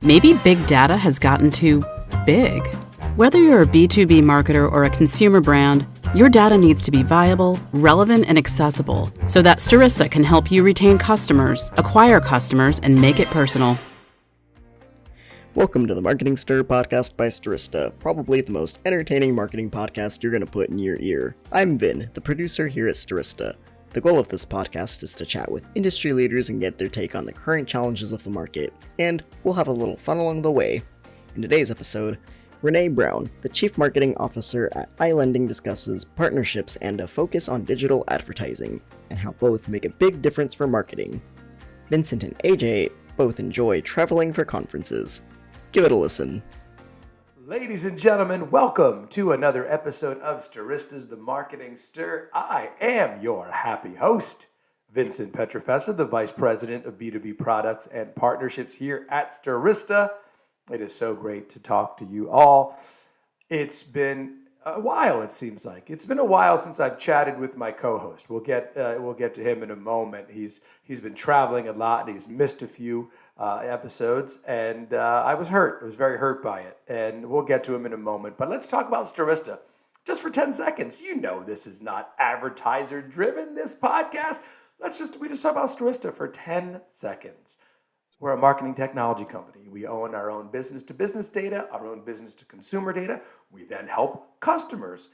Maybe big data has gotten too big. Whether you're a B2B marketer or a consumer brand, your data needs to be viable, relevant, and accessible so that Stirista can help you retain customers, acquire customers, and make it personal. Welcome to the Marketing Stir podcast by Stirista, probably the most entertaining marketing podcast you're going to put in your ear. I'm Vin, the producer here at Stirista. The goal of this podcast is to chat with industry leaders and get their take on the current challenges of the market, and we'll have a little fun along the way. In today's episode, Renee Brown, the Chief Marketing Officer at iLending, discusses partnerships and a focus on digital advertising, and how both make a big difference for marketing. Vincent and Ajay both enjoy traveling for conferences. Give it a listen. Ladies and gentlemen, welcome to another episode of Stirista's The Marketing Stir. I am your happy host, Vincent Petrofessa, the Vice President of B2B Products and Partnerships here at Stirista. It is so great to talk to you all. It's been a while, it seems like. It's been a while since I've chatted with my co-host. We'll get to him in a moment. He's been traveling a lot and he's missed a few episodes, and I was hurt. I was very hurt by it, and we'll get to him in a moment. But let's talk about Stirista just for 10 seconds. You know this is not advertiser-driven, this podcast. We just talk about Stirista for 10 seconds. We're a marketing technology company. We own our own business-to-business data, our own business-to-consumer data. We then help customers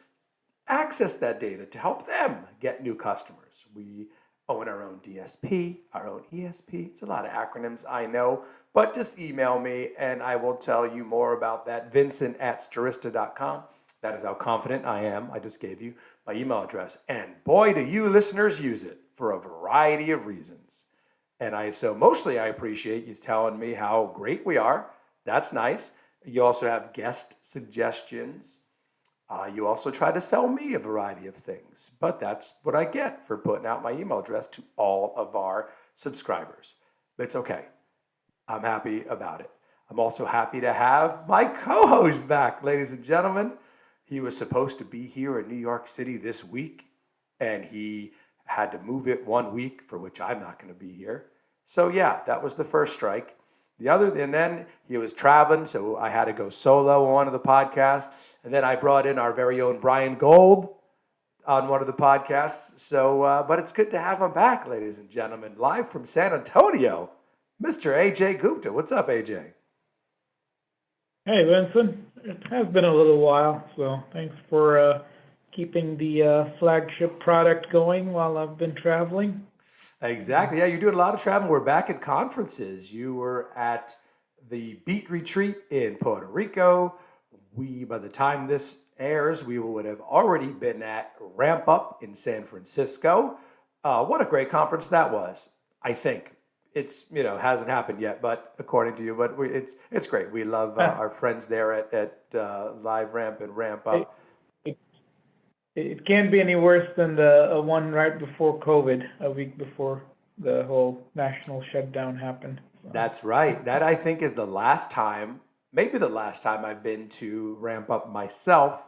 access that data to help them get new customers. We own our own DSP, our own ESP. It's a lot of acronyms, I know, but just email me and I will tell you more about that. Vincent@Stirista.com. That is how confident I am. I just gave you my email address. And boy, do you listeners use it for a variety of reasons. And mostly I appreciate you telling me how great we are. That's nice. You also have guest suggestions. You also try to sell me a variety of things, but that's what I get for putting out my email address to all of our subscribers. But it's okay. I'm happy about it. I'm also happy to have my co-host back, ladies and gentlemen. He was supposed to be here in New York City this week, and he had to move it 1 week, for which I'm not going to be here. So yeah, that was the first strike. And then he was traveling, so I had to go solo on one of the podcasts. And then I brought in our very own Brian Gold on one of the podcasts. So, but it's good to have him back, ladies and gentlemen, live from San Antonio, Mr. Ajay Gupta. What's up, Ajay? Hey, Vincent. It has been a little while, so thanks for keeping the flagship product going while I've been traveling. Exactly. Yeah, you're doing a lot of traveling. We're back at conferences. You were at the Beat Retreat in Puerto Rico. By the time this airs, we would have already been at Ramp Up in San Francisco. What a great conference that was. I think it's hasn't happened yet, but according to you, but it's great. We love our friends there at Live Ramp and Ramp Up. It can't be any worse than the one right before COVID, a week before the whole national shutdown happened. So. That's right. That I think is the last time, maybe the last time I've been to Ramp Up myself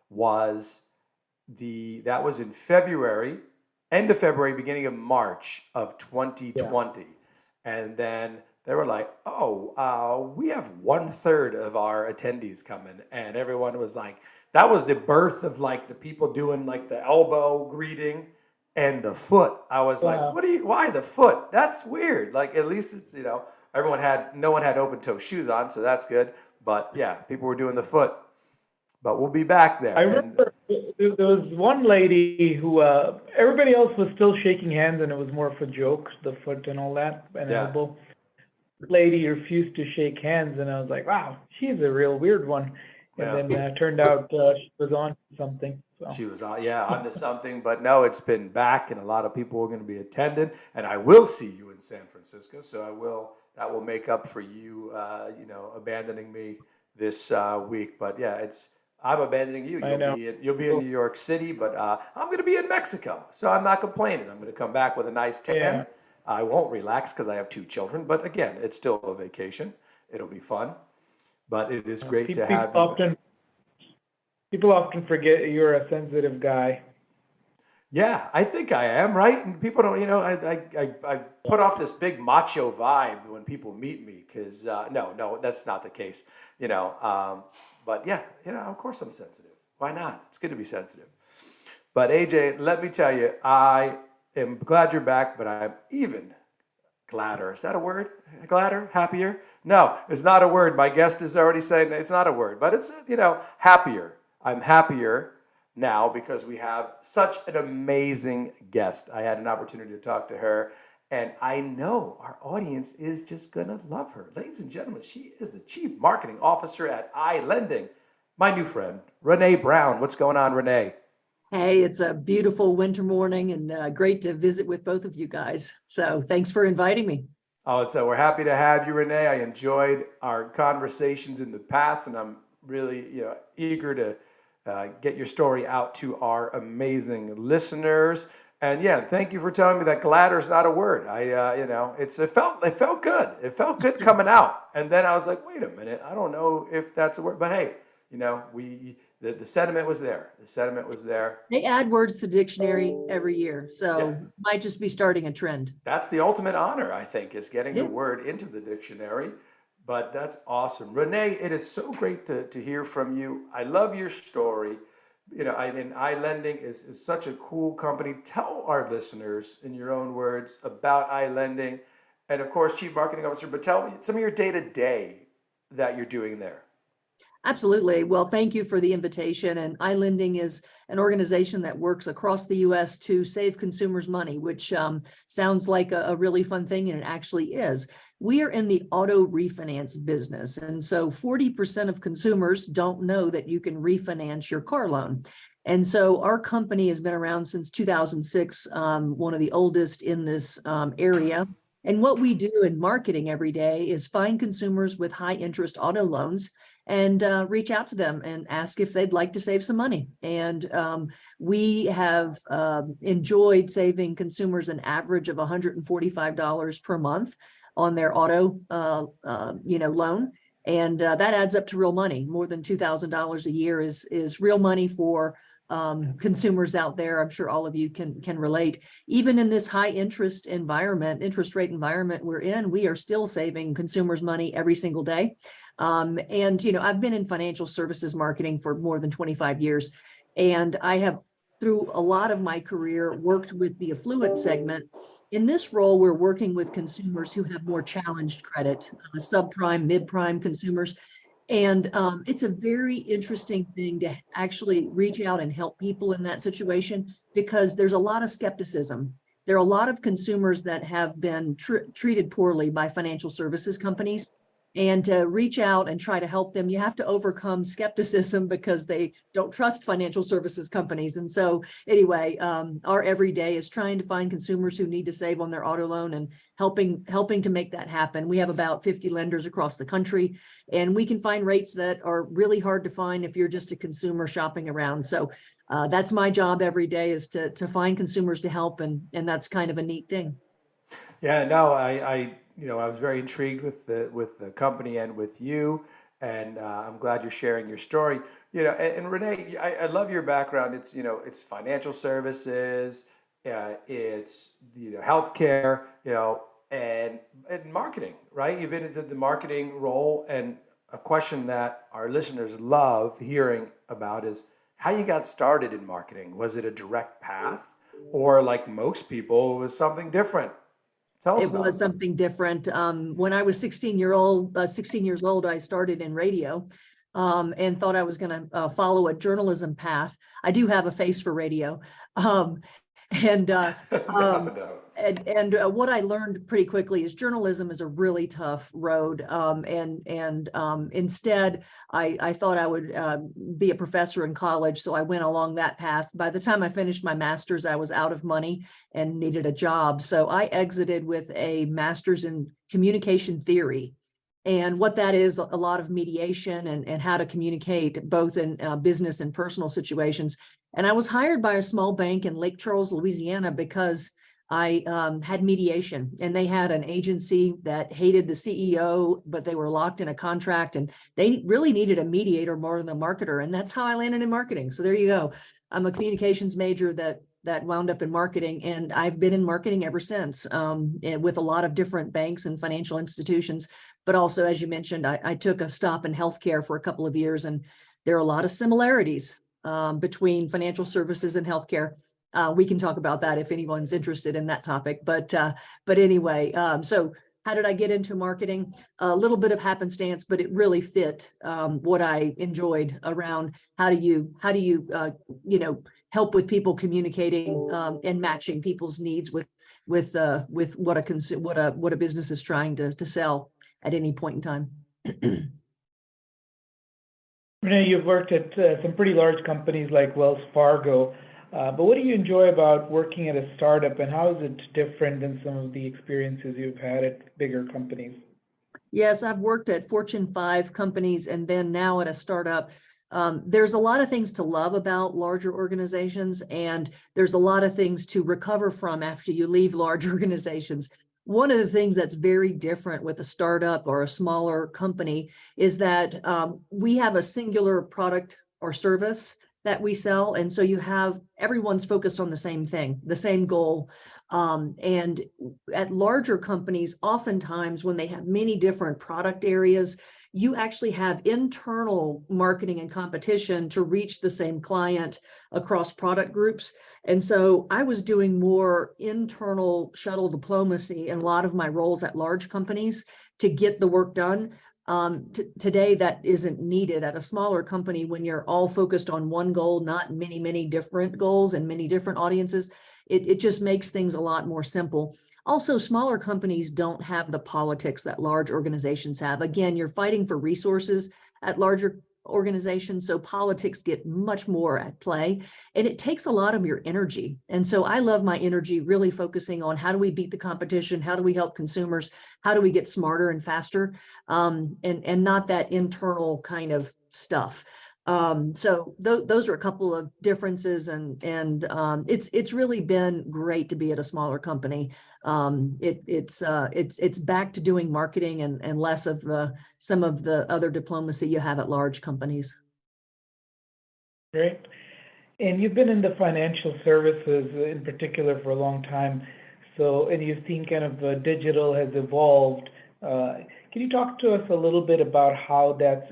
that was in February, end of February, beginning of March of 2020. Yeah. And then they were like, we have 1/3 of our attendees coming. And everyone was like, that was the birth of like the people doing like the elbow greeting and the foot. I was like, why the foot? That's weird. Like at least it's, no one had open toe shoes on, so that's good. But yeah, people were doing the foot. But we'll be back there. I remember there was one lady who, everybody else was still shaking hands and it was more of a joke, the foot and all that, and elbow. The lady refused to shake hands and I was like, wow, she's a real weird one. And then turned out she was on something. So. She was onto something. But no, it's been back, and a lot of people are going to be attending. And I will see you in San Francisco, so that will make up for you, abandoning me this week. But yeah, I'm abandoning you. You'll be in New York City, but I'm going to be in Mexico, so I'm not complaining. I'm going to come back with a nice tan. Yeah. I won't relax because I have 2 children, but again, it's still a vacation. It'll be fun. But it is great to have you. People often forget you're a sensitive guy. Yeah, I think I am, right? And people don't, I put off this big macho vibe when people meet me because no, that's not the case, you know. But yeah, of course I'm sensitive. Why not? It's good to be sensitive. But AJ, let me tell you, I am glad you're back, but I'm even gladder. Is that a word? Gladder? Happier? No, it's not a word. My guest is already saying it's not a word, but it's, happier. I'm happier now because we have such an amazing guest. I had an opportunity to talk to her, and I know our audience is just going to love her. Ladies and gentlemen, she is the Chief Marketing Officer at iLending. My new friend, Renee Brown. What's going on, Renee? Hey, it's a beautiful winter morning and great to visit with both of you guys. So thanks for inviting me. Oh, so we're happy to have you, Renee. I enjoyed our conversations in the past, and I'm really, eager to get your story out to our amazing listeners. And yeah, thank you for telling me that gladder is not a word. It felt good. It felt good coming out. And then I was like, wait a minute, I don't know if that's a word, but hey, the sentiment was there. The sentiment was there. They add words to the dictionary every year, so might just be starting a trend. That's the ultimate honor, I think, is getting the word into the dictionary. But that's awesome. Renee, it is so great to hear from you. I love your story. And iLending is such a cool company. Tell our listeners, in your own words, about iLending. And of course, Chief Marketing Officer, but tell me some of your day-to-day that you're doing there. Absolutely. Well, thank you for the invitation. And iLending is an organization that works across the U.S. to save consumers money, which sounds like a really fun thing, and it actually is. We are in the auto refinance business. And so 40% of consumers don't know that you can refinance your car loan. And so our company has been around since 2006, one of the oldest in this area. And what we do in marketing every day is find consumers with high interest auto loans and reach out to them and ask if they'd like to save some money. And we have enjoyed saving consumers an average of $145 per month on their auto loan. And that adds up to real money. More than $2,000 a year is real money for consumers out there. I'm sure all of you can relate. Even in this high interest rate environment we're in, we are still saving consumers money every single day. I've been in financial services marketing for more than 25 years, and I have, through a lot of my career, worked with the affluent segment. In this role, we're working with consumers who have more challenged credit, subprime, mid-prime consumers. And it's a very interesting thing to actually reach out and help people in that situation, because there's a lot of skepticism. There are a lot of consumers that have been treated poorly by financial services companies. And to reach out and try to help them, you have to overcome skepticism because they don't trust financial services companies. And so anyway, our everyday is trying to find consumers who need to save on their auto loan and helping to make that happen. We have about 50 lenders across the country, and we can find rates that are really hard to find if you're just a consumer shopping around. So that's my job every day, is to find consumers to help, and that's kind of a neat thing. Yeah, no, I was very intrigued with the company and with you, and I'm glad you're sharing your story. And Renee, I love your background. It's financial services, it's healthcare, and marketing, right? You've been into the marketing role, and a question that our listeners love hearing about is how you got started in marketing. Was it a direct path, or like most people, it was something different? Tell us It about was it. something different. When I was 16 years old, I started in radio, and thought I was going to follow a journalism path. I do have a face for radio. And No. what I learned pretty quickly is journalism is a really tough road. Instead, I thought I would be a professor in college, so I went along that path. By the time I finished my master's, I was out of money and needed a job. So I exited with a master's in communication theory. And what that is, a lot of mediation and how to communicate both in business and personal situations. And I was hired by a small bank in Lake Charles, Louisiana, because I had mediation, and they had an agency that hated the CEO, but they were locked in a contract, and they really needed a mediator more than a marketer. And that's how I landed in marketing. So there you go. I'm a communications major that that wound up in marketing, and I've been in marketing ever since, and with a lot of different banks and financial institutions. But also, as you mentioned, I took a stop in healthcare for a couple of years, and there are a lot of similarities between financial services and healthcare. We can talk about that if anyone's interested in that topic. But anyway, so how did I get into marketing? A little bit of happenstance, but it really fit what I enjoyed around how do you help with people communicating and matching people's needs with what a business is trying to sell at any point in time. Renee, you've worked at some pretty large companies like Wells Fargo, but what do you enjoy about working at a startup, and how is it different than some of the experiences you've had at bigger companies? Yes, I've worked at Fortune 5 companies and then now at a startup. There's a lot of things to love about larger organizations, and there's a lot of things to recover from after you leave large organizations. One of the things that's very different with a startup or a smaller company is that we have a singular product or service that we sell. And so everyone's focused on the same thing, the same goal. And at larger companies, oftentimes when they have many different product areas, you actually have internal marketing and competition to reach the same client across product groups. And so I was doing more internal shuttle diplomacy in a lot of my roles at large companies to get the work done. Today, that isn't needed at a smaller company when you're all focused on one goal, not many different goals and many different audiences. It just makes things a lot more simple. Also, smaller companies don't have the politics that large organizations have. Again, you're fighting for resources at larger organizations, so politics get much more at play, and it takes a lot of your energy. And so I love my energy really focusing on how do we beat the competition, how do we help consumers, how do we get smarter and faster, and not that internal kind of stuff. So those are a couple of differences, and it's really been great to be at a smaller company. It's back to doing marketing and less of some of the other diplomacy you have at large companies. Great. And you've been in the financial services in particular for a long time. So, and you've seen kind of digital has evolved. Can you talk to us a little bit about how that's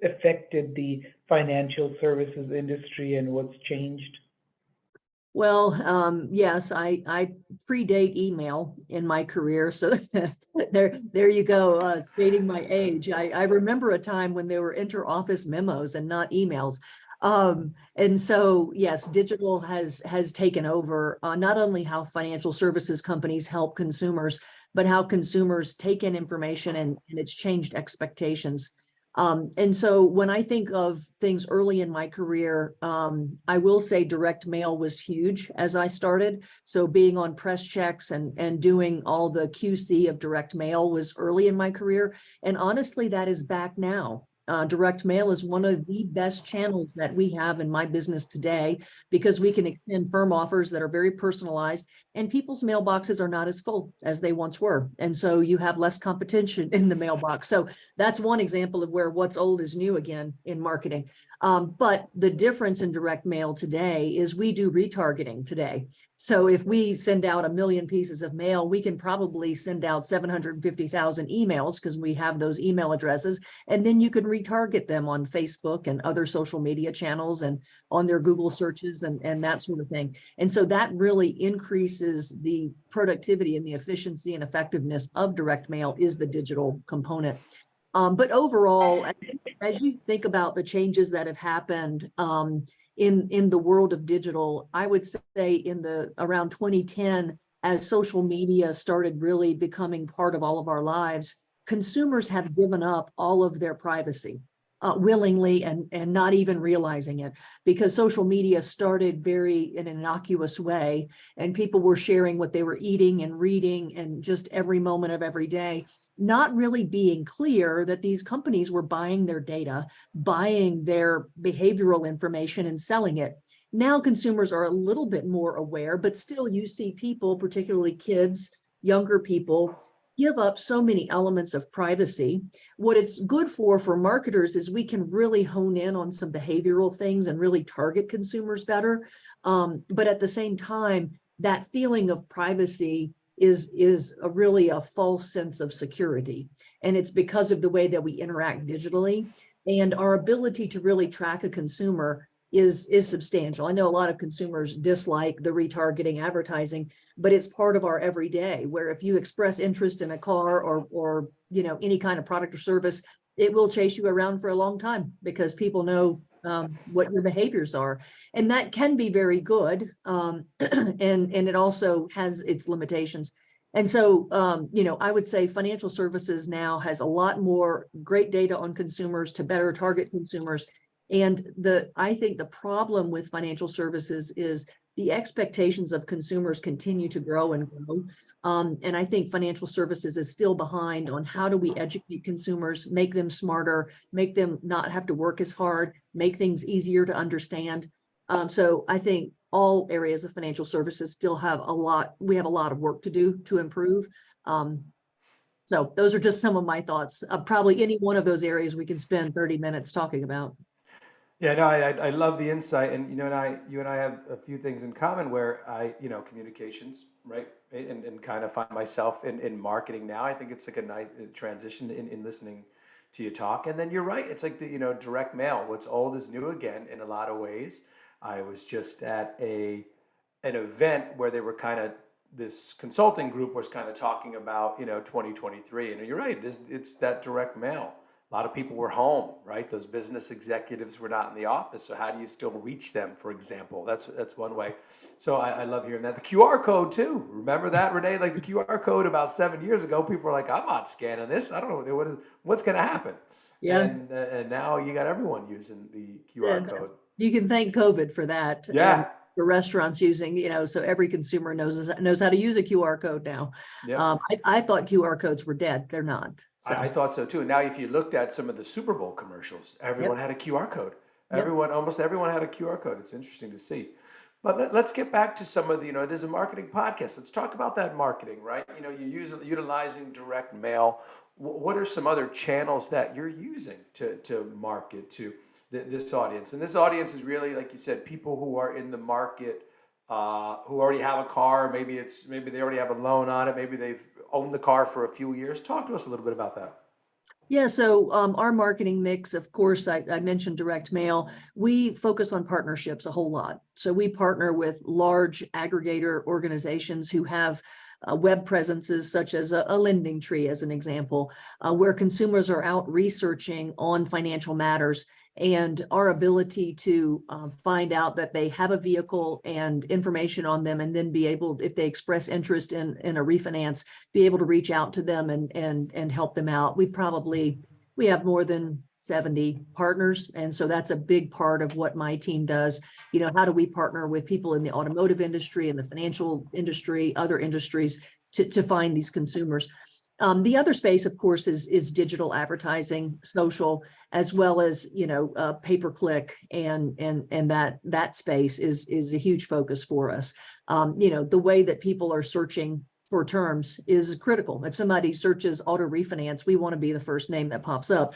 affected the financial services industry and what's changed? Well, yes, I predate email in my career, so there you go, stating my age. I remember a time when there were inter-office memos and not emails. And so, yes, digital has taken over not only how financial services companies help consumers, but how consumers take in information, and it's changed expectations. And so when I think of things early in my career, I will say direct mail was huge as I started. So being on press checks and doing all the QC of direct mail was early in my career. And honestly, that is back now. Direct mail is one of the best channels that we have in my business today, because we can extend firm offers that are very personalized, and people's mailboxes are not as full as they once were. And so you have less competition in the mailbox. So that's one example of where what's old is new again in marketing. But the difference in direct mail today is we do retargeting today. So if we send out 1 million pieces of mail, we can probably send out 750,000 emails because we have those email addresses. And then you can retarget them on Facebook and other social media channels and on their Google searches and that sort of thing. And so that really increases the productivity and the efficiency and effectiveness of direct mail is the digital component. But overall, as you think about the changes that have happened in the world of digital, I would say around 2010, as social media started really becoming part of all of our lives, consumers have given up all of their privacy willingly and not even realizing it, because social media started very in an innocuous way, and people were sharing what they were eating and reading and just every moment of every day, not really being clear that these companies were buying their data, buying their behavioral information and selling it. Now consumers are a little bit more aware, but still you see people, particularly kids, younger people, give up so many elements of privacy. What it's good for marketers is we can really hone in on some behavioral things and really target consumers better. But at the same time, that feeling of privacy is really a false sense of security. And it's because of the way that we interact digitally, and our ability to really track a consumer is substantial. I know a lot of consumers dislike the retargeting advertising, but it's part of our everyday, where if you express interest in a car or any kind of product or service, it will chase you around for a long time because people know what your behaviors are. And that can be very good. And it also has its limitations. And so, I would say financial services now has a lot more great data on consumers to better target consumers. And I think the problem with financial services is the expectations of consumers continue to grow and grow. And I think financial services is still behind on how do we educate consumers, make them smarter, make them not have to work as hard, make things easier to understand. So I think all areas of financial services still have we have a lot of work to do to improve. So those are just some of my thoughts. Probably any one of those areas we can spend 30 minutes talking about. Yeah, no, I love the insight, and you and I have a few things in common where communications, right, and kind of find myself in marketing now. I think it's like a nice transition in listening to you talk, and then you're right. It's like the direct mail. What's old is new again in a lot of ways. I was just at an event where they were this consulting group was kind of talking about 2023, and you're right. It's that direct mail. A lot of people were home, right? Those business executives were not in the office. So how do you still reach them, for example? That's one way. So I love hearing that. The QR code too. Remember that, Renee? Like the QR code about 7 years ago, people were like, I'm not scanning this. I don't know what's going to happen. Yeah. And now you got everyone using the QR code. You can thank COVID for that. Yeah. The restaurants using, so every consumer knows how to use a QR code now. Yeah. I thought QR codes were dead. They're not. So. I thought so too. And now if you looked at some of the Super Bowl commercials, everyone had a QR code. Almost everyone had a QR code. It's interesting to see. But let's get back to some of the, it is a marketing podcast. Let's talk about that marketing, right? You're utilizing direct mail. What are some other channels that you're using to market to this audience? And this audience is really, like you said, people who are in the market, who already have a car. Maybe they already have a loan on it. Maybe they've owned the car for a few years. Talk to us a little bit about that. Yeah, so our marketing mix, of course, I mentioned direct mail. We focus on partnerships a whole lot. So we partner with large aggregator organizations who have web presences such as a lending tree, as an example, where consumers are out researching on financial matters, and our ability to find out that they have a vehicle and information on them, and then be able, if they express interest in a refinance, be able to reach out to them and help them out. We have more than 70 partners. And so that's a big part of what my team does. How do we partner with people in the automotive industry and the financial industry, other industries to find these consumers? The other space, of course, is digital advertising, social, as well as pay-per-click, and that space is a huge focus for us. The way that people are searching for terms is critical. If somebody searches auto refinance, we want to be the first name that pops up,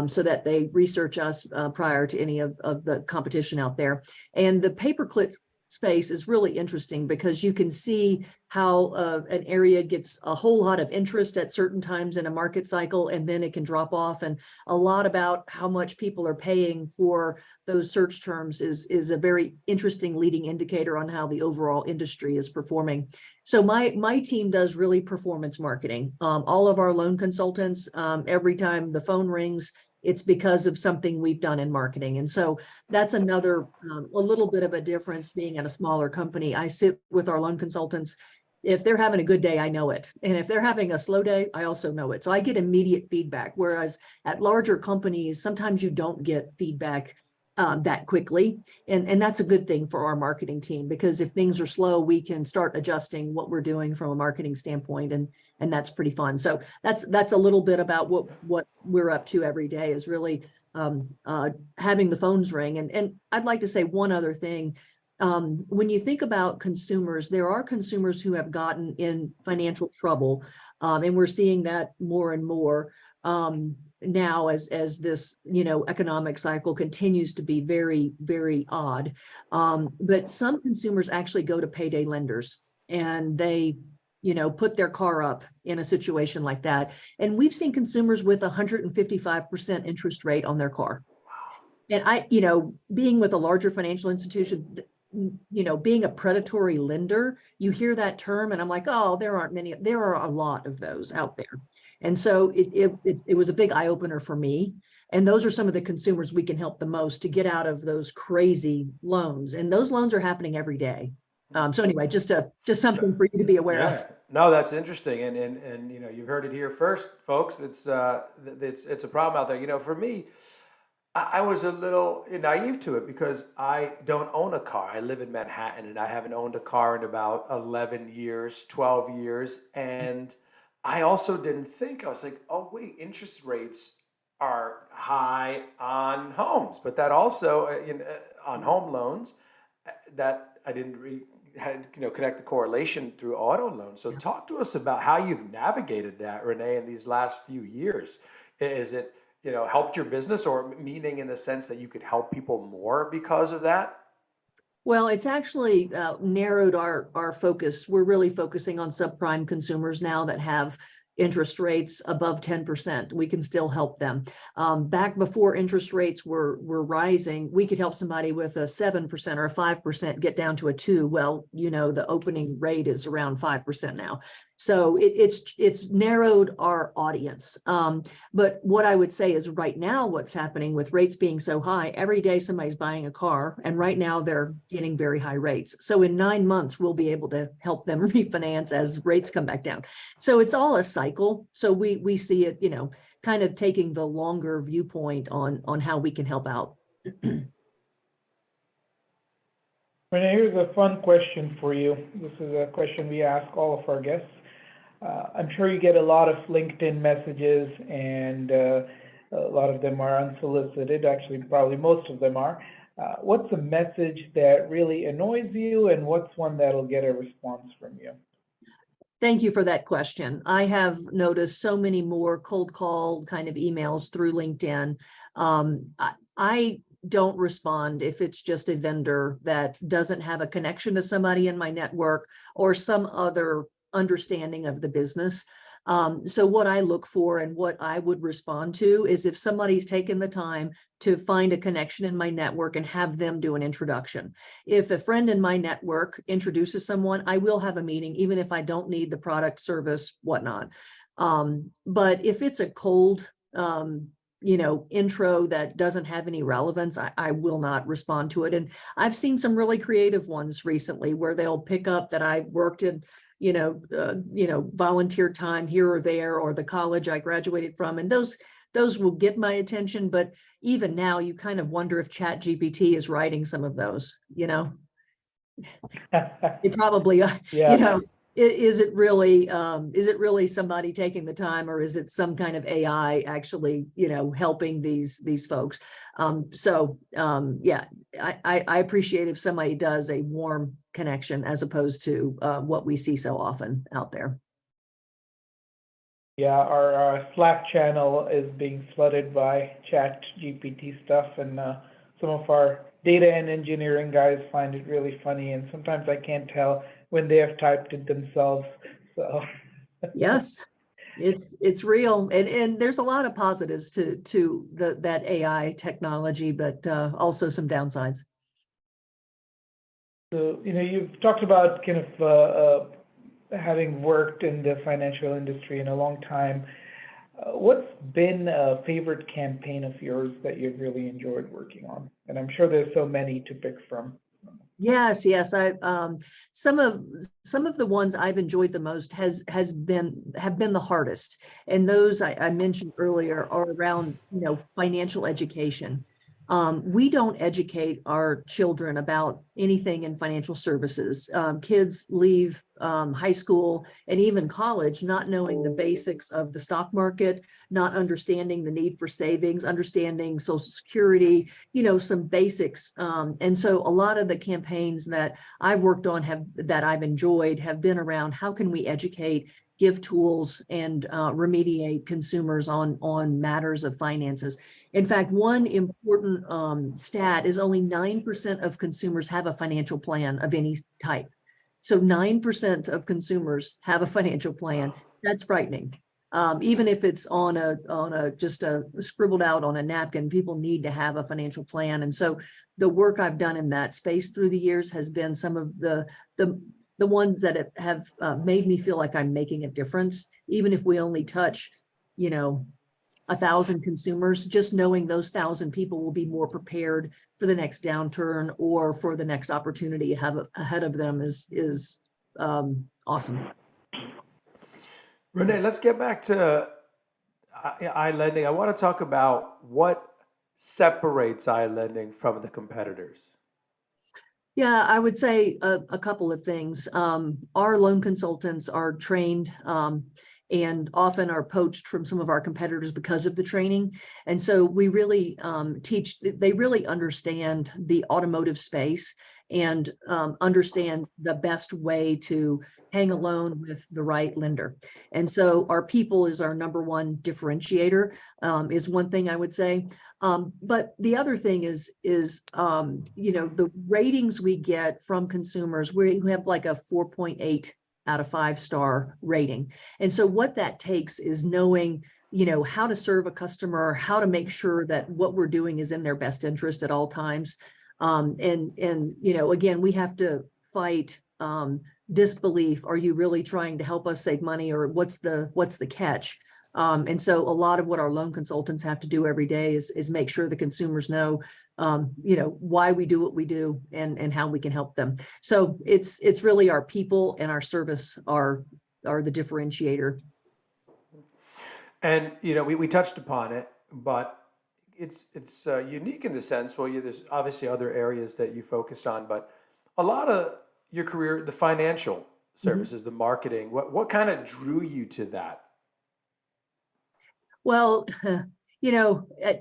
so that they research us prior to any of the competition out there. And the pay-per-click space is really interesting because you can see how an area gets a whole lot of interest at certain times in a market cycle, and then it can drop off. And a lot about how much people are paying for those search terms is a very interesting leading indicator on how the overall industry is performing. So my team does really performance marketing. All of our loan consultants, every time the phone rings, it's because of something we've done in marketing. And so that's another, a little bit of a difference being at a smaller company. I sit with our loan consultants. If they're having a good day, I know it. And if they're having a slow day, I also know it. So I get immediate feedback. Whereas at larger companies, sometimes you don't get feedback that quickly. And that's a good thing for our marketing team, because if things are slow, we can start adjusting what we're doing from a marketing standpoint. And that's pretty fun. So that's a little bit about what we're up to every day, is really having the phones ring. And I'd like to say one other thing. when you think about consumers, there are consumers who have gotten in financial trouble, and we're seeing that more and more now as this economic cycle continues to be very, very odd. But some consumers actually go to payday lenders and they put their car up in a situation like that. And we've seen consumers with 155% interest rate on their car. And being with a larger financial institution, being a predatory lender, you hear that term and I'm like, oh, there are a lot of those out there. And so it was a big eye opener for me. And those are some of the consumers we can help the most to get out of those crazy loans. And those loans are happening every day. So anyway, just something for you to be aware of. No, that's interesting. And you've heard it here first, folks. It's a problem out there. For me, I was a little naive to it because I don't own a car. I live in Manhattan and I haven't owned a car in about 11 years, 12 years. And I also didn't think, I was like, oh, wait, interest rates are high on homes, but that also on home loans that I didn't connect the correlation through auto loans. So talk to us about how you've navigated that, Renee, in these last few years. Is it helped your business, or meaning in the sense that you could help people more because of that? Well, it's actually narrowed our focus. We're really focusing on subprime consumers now that have interest rates above 10%. We can still help them. Back before interest rates were rising, we could help somebody with a 7% or a 5% get down to a 2. Well, the opening rate is around 5% now. So it's narrowed our audience. But what I would say is right now, what's happening with rates being so high, every day somebody's buying a car, and right now they're getting very high rates. So in 9 months, we'll be able to help them refinance as rates come back down. So it's all a cycle. So we see it, kind of taking the longer viewpoint on how we can help out. Renee, here's a fun question for you. This is a question we ask all of our guests. I'm sure you get a lot of LinkedIn messages, and a lot of them are unsolicited. Actually, probably most of them are. What's a message that really annoys you, and what's one that'll get a response from you? Thank you for that question. I have noticed so many more cold call kind of emails through LinkedIn. I don't respond if it's just a vendor that doesn't have a connection to somebody in my network or some other understanding of the business. So what I look for and what I would respond to is if somebody's taken the time to find a connection in my network and have them do an introduction. If a friend in my network introduces someone, I will have a meeting, even if I don't need the product, service, whatnot. But if it's a cold, intro that doesn't have any relevance, I will not respond to it. And I've seen some really creative ones recently where they'll pick up that I worked in volunteer time here or there, or the college I graduated from. And those will get my attention. But even now, you kind of wonder if ChatGPT is writing some of those, It probably, Yeah. Is it really somebody taking the time, or is it some kind of AI actually, helping these folks? Yeah, I appreciate if somebody does a warm connection as opposed to what we see so often out there. Yeah, our Slack channel is being flooded by Chat GPT stuff, and some of our data and engineering guys find it really funny, and sometimes I can't tell when they have typed it themselves. So yes, it's real, and there's a lot of positives to that AI technology, but also some downsides. So you've talked about kind of having worked in the financial industry in a long time. What's been a favorite campaign of yours that you've really enjoyed working on? And I'm sure there's so many to pick from. Yes. I some of the ones I've enjoyed the most have been the hardest, and those I mentioned earlier are around financial education. We don't educate our children about anything in financial services. Kids leave high school and even college, not knowing the basics of the stock market, not understanding the need for savings, understanding Social Security, some basics. And so a lot of the campaigns that I've worked on that I've enjoyed have been around how can we educate, give tools, and remediate consumers on matters of finances. In fact, one important stat is only 9% of consumers have a financial plan of any type. So 9% of consumers have a financial plan. That's frightening. Even if it's on just scribbled out on a napkin, people need to have a financial plan. And so the work I've done in that space through the years has been some of the ones that have made me feel like I'm making a difference, even if we only touch, 1,000 consumers. Just knowing those 1,000 people will be more prepared for the next downturn or for the next opportunity ahead of them is awesome. Renee, let's get back to iLending. I want to talk about what separates iLending from the competitors. Yeah, I would say a couple of things. Our loan consultants are trained and often are poached from some of our competitors because of the training. And so we really they really understand the automotive space and understand the best way to hang a loan with the right lender. And so our people is our number one differentiator, is one thing I would say. But the other thing is the ratings we get from consumers, we have like a 4.8 out of 5-star rating. And so what that takes is knowing, how to serve a customer, how to make sure that what we're doing is in their best interest at all times. Again, we have to fight disbelief. Are you really trying to help us save money, or what's the catch? And so a lot of what our loan consultants have to do every day is make sure the consumers know, why we do what we do and how we can help them. So it's really our people and our service are the differentiator. And, we touched upon it, but it's unique in the sense, there's obviously other areas that you focused on, but a lot of your career, the financial services, the marketing, what kind of drew you to that? Well,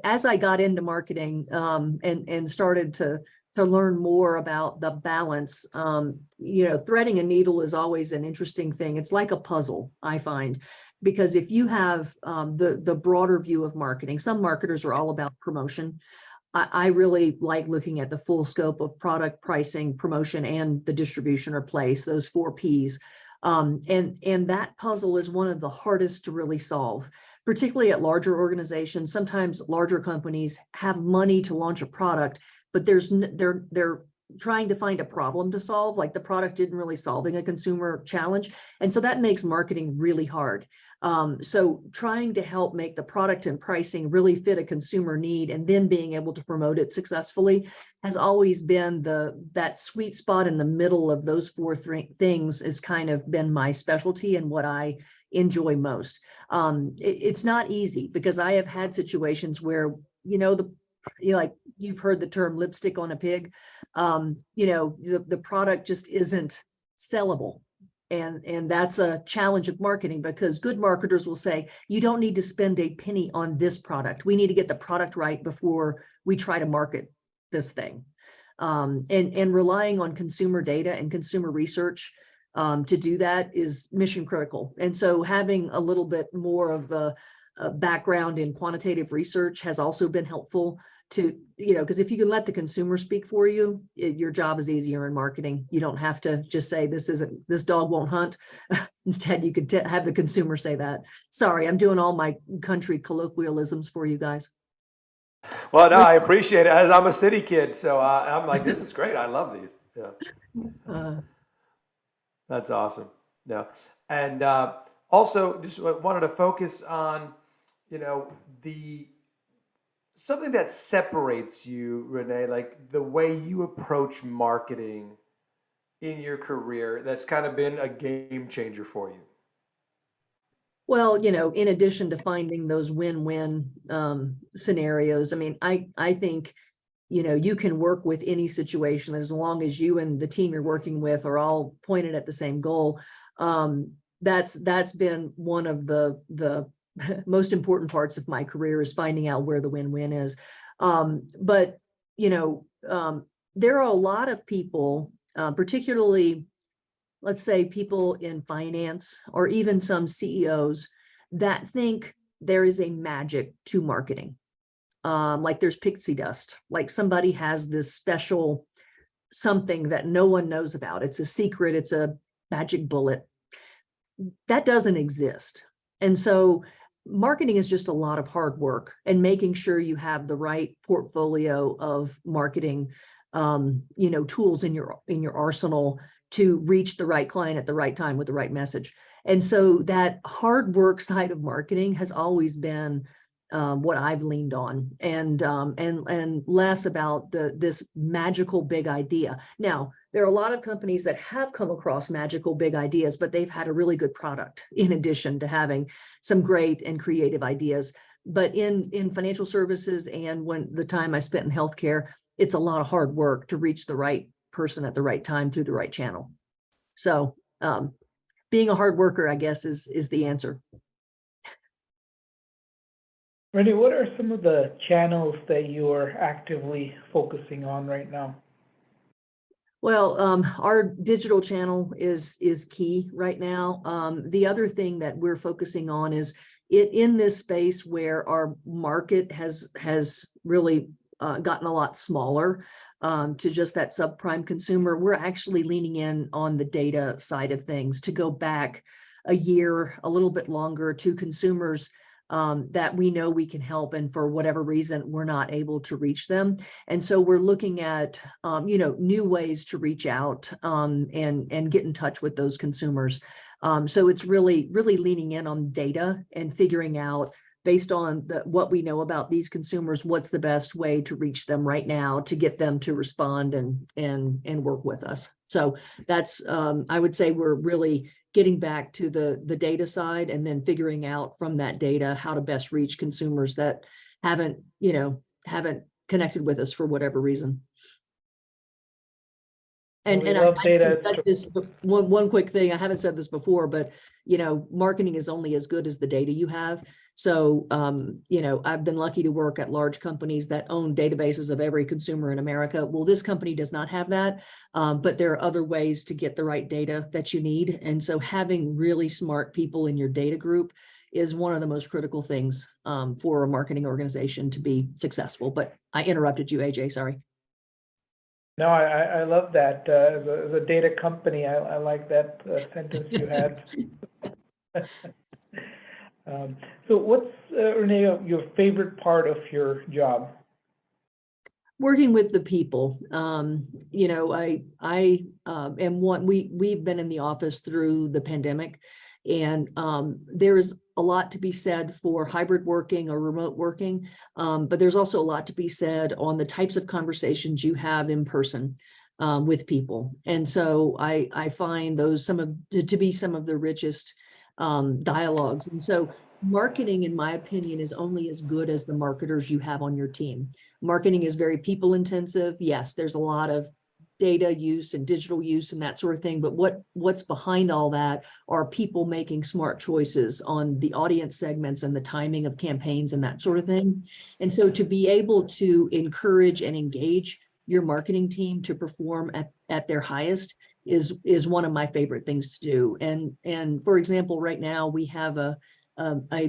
as I got into marketing and started to learn more about the balance, threading a needle is always an interesting thing. It's like a puzzle, I find, because if you have the broader view of marketing, some marketers are all about promotion. I really like looking at the full scope of product, pricing, promotion, and the distribution or place, those 4 Ps. And that puzzle is one of the hardest to really solve, particularly at larger organizations. Sometimes larger companies have money to launch a product, but they're trying to find a problem to solve, like the product isn't really solving a consumer challenge. And so that makes marketing really hard. So trying to help make the product and pricing really fit a consumer need and then being able to promote it successfully has always been that sweet spot in the middle of those 4 things has kind of been my specialty and what I enjoy most. It's not easy because I have had situations where, like you've heard the term lipstick on a pig, the product just isn't sellable. And that's a challenge of marketing because good marketers will say, you don't need to spend a penny on this product. We need to get the product right before we try to market this thing. And relying on consumer data and consumer research to do that is mission critical. And so having a little bit more of a background in quantitative research has also been helpful to, because if you can let the consumer speak for you, your job is easier in marketing. You don't have to just say, this dog won't hunt. Instead, you could have the consumer say that. Sorry, I'm doing all my country colloquialisms for you guys. Well, no, I appreciate it. As I'm a city kid, so I'm like, this is great. I love these. Yeah. That's awesome. Yeah. And also just wanted to focus on, something that separates you, Renee, like the way you approach marketing in your career that's kind of been a game changer for you. Well, in addition to finding those win-win scenarios, I mean, I think you can work with any situation as long as you and the team you're working with are all pointed at the same goal. That's been one of the most important parts of my career, is finding out where the win-win is. But there are a lot of people, particularly, let's say, people in finance or even some CEOs, that think there is a magic to marketing. Like there's pixie dust, like somebody has this special something that no one knows about. It's a secret, it's a magic bullet. That doesn't exist. And so marketing is just a lot of hard work, and making sure you have the right portfolio of marketing tools in your arsenal to reach the right client at the right time with the right message. And so that hard work side of marketing has always been what I've leaned on, and less about this magical big idea. Now, there are a lot of companies that have come across magical big ideas, but they've had a really good product in addition to having some great and creative ideas. But in financial services, and when the time I spent in healthcare, it's a lot of hard work to reach the right person at the right time through the right channel. So being a hard worker, I guess, is the answer. Renee, what are some of the channels that you are actively focusing on right now? Well, our digital channel is key right now. The other thing that we're focusing on is in this space where our market has really gotten a lot smaller, to just that subprime consumer. We're actually leaning in on the data side of things to go back a year, a little bit longer, to consumers that we know we can help, and for whatever reason we're not able to reach them. And so we're looking at new ways to reach out and get in touch with those consumers. So it's really leaning in on data and figuring out, based on what we know about these consumers, what's the best way to reach them right now to get them to respond and work with us. So that's I would say we're really getting back to the data side, and then figuring out from that data how to best reach consumers that haven't connected with us for whatever reason. And I love data. said this, one quick thing, I haven't said this before, but marketing is only as good as the data you have. So I've been lucky to work at large companies that own databases of every consumer in America. Well, this company does not have that, but there are other ways to get the right data that you need. And so having really smart people in your data group is one of the most critical things for a marketing organization to be successful. But I interrupted you, AJ, sorry. No, I love that. As a data company, I like that sentence you had. So what's, Renee, your favorite part of your job? Working with the people. I am one, we've been in the office through the pandemic, and there's a lot to be said for hybrid working or remote working, but there's also a lot to be said on the types of conversations you have in person with people. And so I find those to be some of the richest dialogues. And so marketing, in my opinion, is only as good as the marketers you have on your team. Marketing is very people intensive. Yes, there's a lot of data use and digital use and that sort of thing, but what's behind all that are people making smart choices on the audience segments and the timing of campaigns and that sort of thing. And so to be able to encourage and engage your marketing team to perform at their highest is one of my favorite things to do. And for example, right now we have a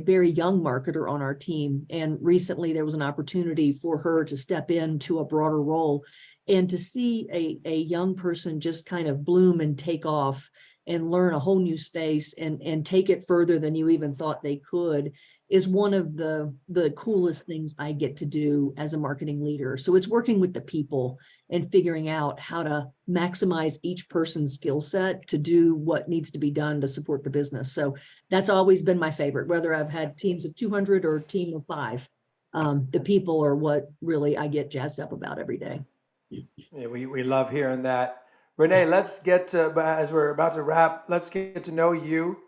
very young marketer on our team, and recently there was an opportunity for her to step into a broader role, and to see a young person just kind of bloom and take off and learn a whole new space and take it further than you even thought they could is one of the coolest things I get to do as a marketing leader. So it's working with the people and figuring out how to maximize each person's skill set to do what needs to be done to support the business. So that's always been my favorite, whether I've had teams of 200 or a team of 5. The people are what really I get jazzed up about every day. Yeah, we love hearing that. Renee, let's get to, as we're about to wrap, let's get to know you.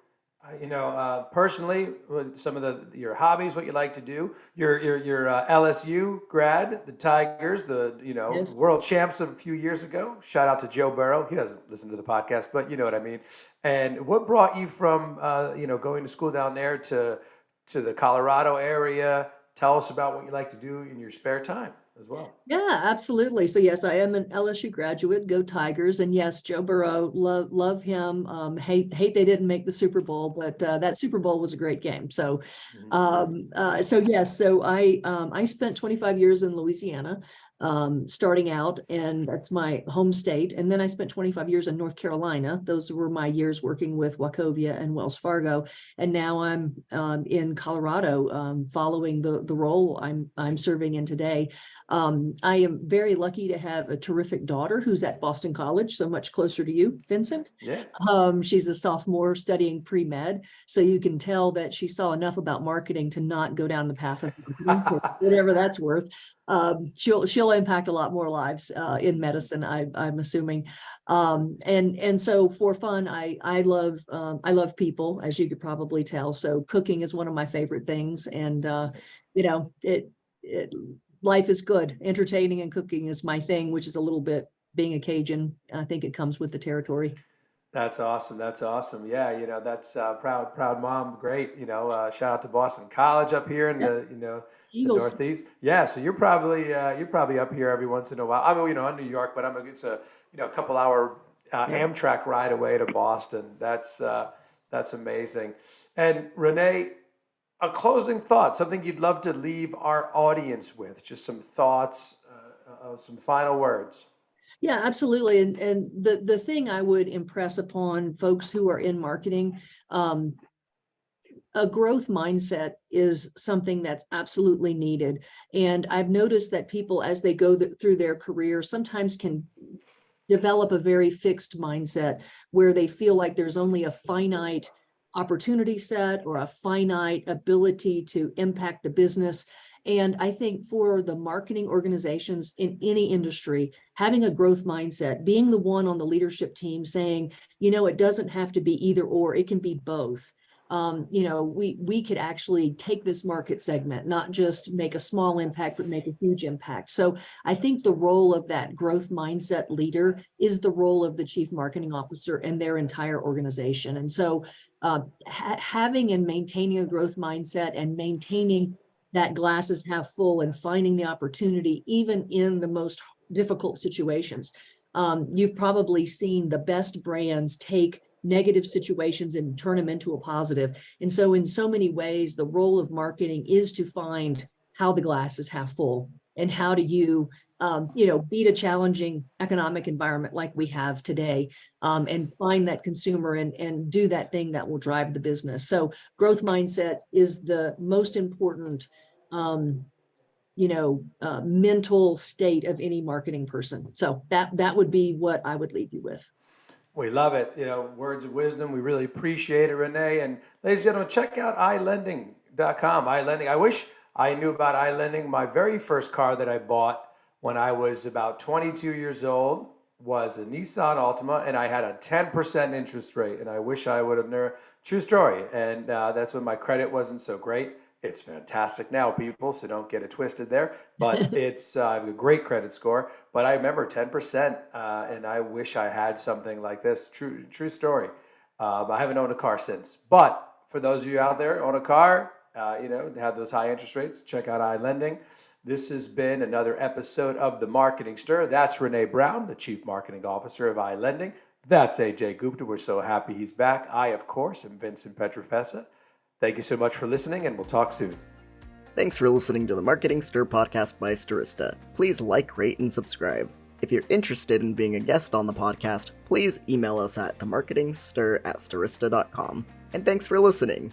Personally, some of your hobbies, what you like to do. Your LSU grad, the Tigers, the Yes. world champs of a few years ago. Shout out to Joe Burrow. He doesn't listen to the podcast, but you know what I mean. And what brought you from going to school down there to the Colorado area? Tell us about what you like to do in your spare time as well. Yeah, absolutely. So yes, I am an LSU graduate. Go Tigers! And yes, Joe Burrow, love him. Hate they didn't make the Super Bowl, but that Super Bowl was a great game. So, so yes, so I spent 25 years in Louisiana, starting out, and that's my home state. And then I spent 25 years in North Carolina. Those were my years working with Wachovia and Wells Fargo. And now I'm in Colorado, following the role I'm serving in today. I am very lucky to have a terrific daughter who's at Boston College, so much closer to you, Vincent. Yeah. She's a sophomore studying pre-med, so you can tell that she saw enough about marketing to not go down the path of marketing, for whatever that's worth. She'll impact a lot more lives in medicine, I'm assuming. And so for fun, I love people, as you could probably tell. So cooking is one of my favorite things, and life is good. Entertaining and cooking is my thing, which is a little bit, being a Cajun, I think it comes with the territory. That's awesome. That's awesome. Yeah, that's proud mom. Great. Shout out to Boston College up here in Yep. the Eagles. Northeast. Yeah, so you're probably up here every once in a while. I mean, in New York, but it's a couple hour Amtrak ride away to Boston. That's amazing. And Renee, a closing thought, something you'd love to leave our audience with, just some thoughts, some final words. Yeah, absolutely. And the thing I would impress upon folks who are in marketing, a growth mindset is something that's absolutely needed. And I've noticed that people, as they go through their career, sometimes can develop a very fixed mindset where they feel like there's only a finite opportunity set or a finite ability to impact the business. And I think for the marketing organizations in any industry, having a growth mindset, being the one on the leadership team saying, it doesn't have to be either or, it can be both. We could actually take this market segment, not just make a small impact, but make a huge impact. So I think the role of that growth mindset leader is the role of the chief marketing officer and their entire organization. And so having and maintaining a growth mindset and maintaining that glass is half full and finding the opportunity, even in the most difficult situations. You've probably seen the best brands take negative situations and turn them into a positive. And so in so many ways, the role of marketing is to find how the glass is half full and how do you, beat a challenging economic environment like we have today, and find that consumer and do that thing that will drive the business. So growth mindset is the most important, mental state of any marketing person. So that would be what I would leave you with. We love it. Words of wisdom. We really appreciate it, Renee. And ladies and gentlemen, check out iLending.com. iLending. I wish I knew about iLending. My very first car that I bought when I was about 22 years old was a Nissan Altima, and I had a 10% interest rate. And I wish I would have known. True story. And that's when my credit wasn't so great. It's fantastic now, people, so don't get it twisted there. But I have a great credit score. But I remember 10%, and I wish I had something like this. True story. I haven't owned a car since. But for those of you out there own a car, have those high interest rates, check out iLending. This has been another episode of The Marketing Stir. That's Renee Brown, the Chief Marketing Officer of iLending. That's Ajay Gupta. We're so happy he's back. I, of course, am Vincent Petrofessa. Thank you so much for listening, and we'll talk soon. Thanks for listening to the Marketing Stir podcast by Stirista. Please like, rate, and subscribe. If you're interested in being a guest on the podcast, please email us at themarketingstir@stirista.com. And thanks for listening.